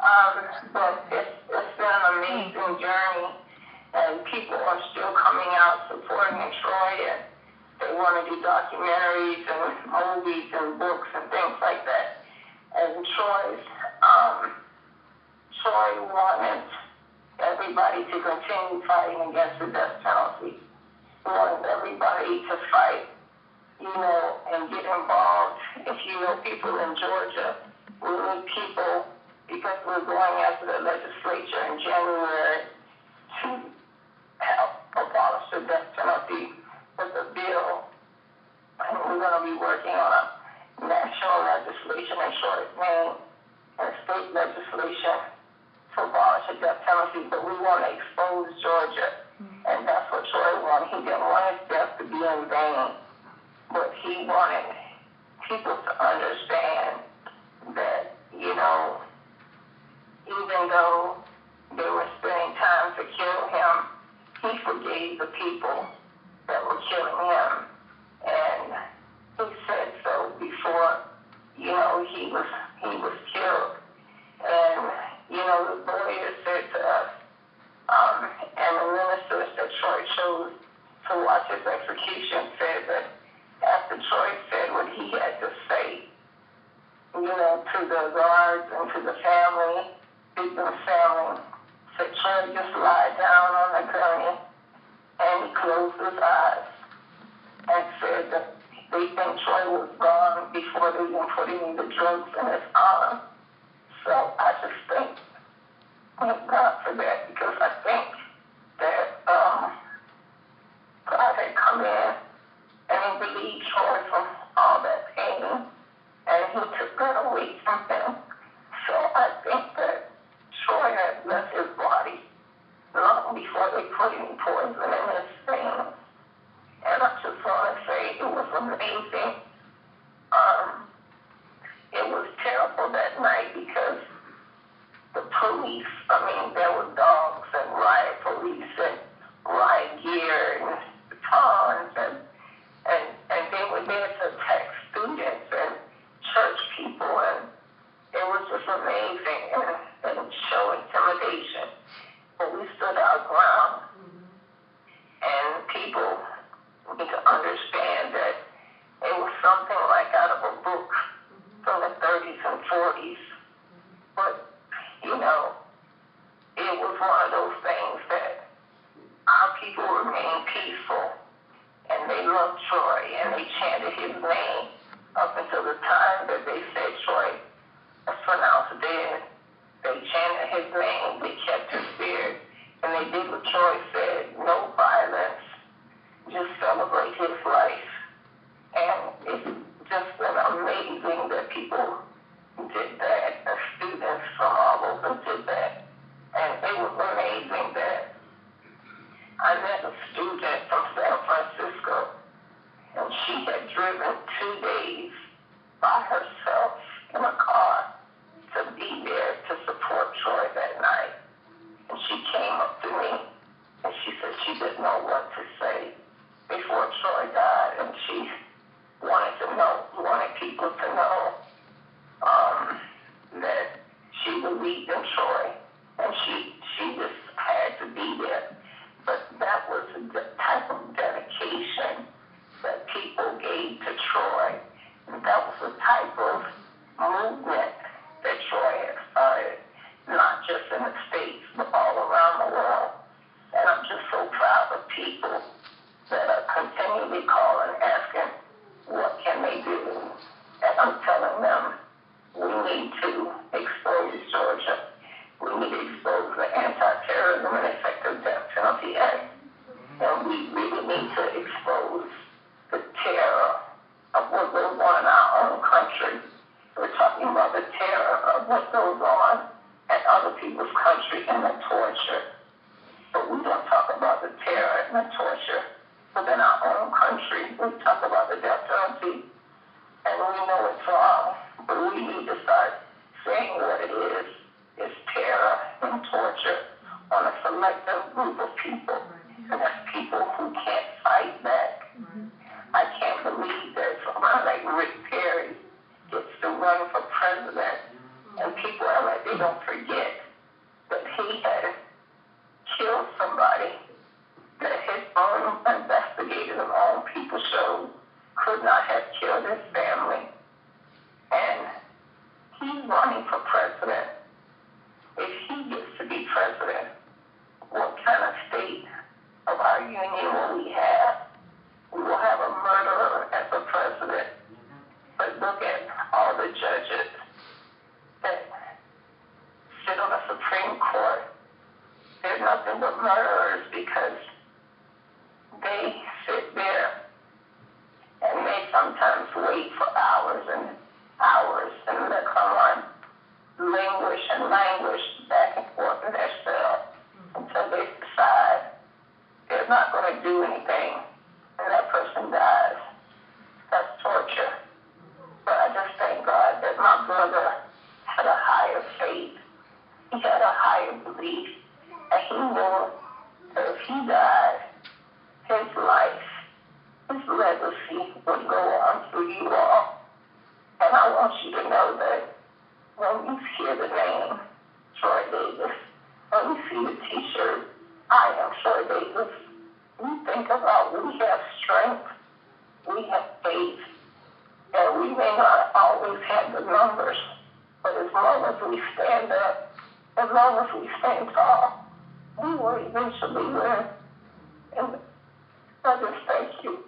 But it's been an amazing journey, and people are still coming out supporting Troy, and they want to do documentaries and movies and books and things like that. And Troy wanted everybody to continue fighting against the death penalty. He wanted everybody to fight, and get involved. If you know people in Georgia, we need people, because we're going after the legislature in January to help abolish the death penalty with a bill. And we're going to be working on a national legislation in Short Maine and state legislation to abolish the death penalty. But we want to expose Georgia. And that's what Troy wanted. He didn't want his death to be in vain. But he wanted people to understand that, even though they were spending time to kill him, he forgave the people that were killing him. And he said so before, he was killed. And, the lawyer said to us, and the ministers that Troy chose to watch his execution said that after Troy said what he had to say, to the guards and to the family, victim's family, said Troy just lied down on the gurney and he closed his eyes and said that they think Troy was gone before they even put any of the drugs in his arm. So I just thank God for that, because I think that God had come in and he relieved Troy from all that pain, and he took that away from him. So I think that Troy had left his body long before they put any poison in his veins. And I just want to say it was amazing. It was terrible that night because the police, there were dogs and riot police and riot gear and batons, and they were there to attack students and church people, and it was just amazing and show intimidation. But we stood our ground, and people need to understand that it was something like out of a book from the 30s and 40s. But, it was one of those things that our people remained peaceful, and they loved Troy, and they chanted his name up until the time that they said Troy was pronounced dead. They chanted his name, they kept his spirit, and they did what Troy said: no violence, just celebrate his life. And it's just been amazing that people did that, and students from all over did that. And it was amazing that I met a student from San Francisco, and she had driven 2 days by herself in a car to be there to support Troy that night. And she came up to me, and she said she didn't know what to say before Troy died, and she wanted people to know that she believed in Troy, and she just had to be there. But that was the type of dedication that people gave to Troy. And that was the type of movement that Troy had started, not just in the States, but all around the world. And I'm just so proud of people that are continually calling, asking, what can they do? And I'm telling them, we need to expose Georgia. We don't forget that he had killed somebody that his own investigators of own people showed could not have killed his family. And he's running for president. If he gets to be president, what kind of state of our union will we have? We will have a murderer as a president. But look at all the judges that sit on the Supreme Court. They're nothing but murderers because they sit there and they sometimes wait for hours and hours and let someone languish back and forth in their cell until they decide they're not going to do anything and that person dies. That's torture. But I just thank God that my brother had a higher faith. He had a higher belief. And he knew that if he died, his life, his legacy would go on through you all. And I want you to know that when you hear the name Troy Davis, when you see the t-shirt, I am Troy Davis, we think about we have strength, we have faith, and we may not always have the numbers, but as long as we stand up, as long as we stand tall, we will eventually win. And I just thank you.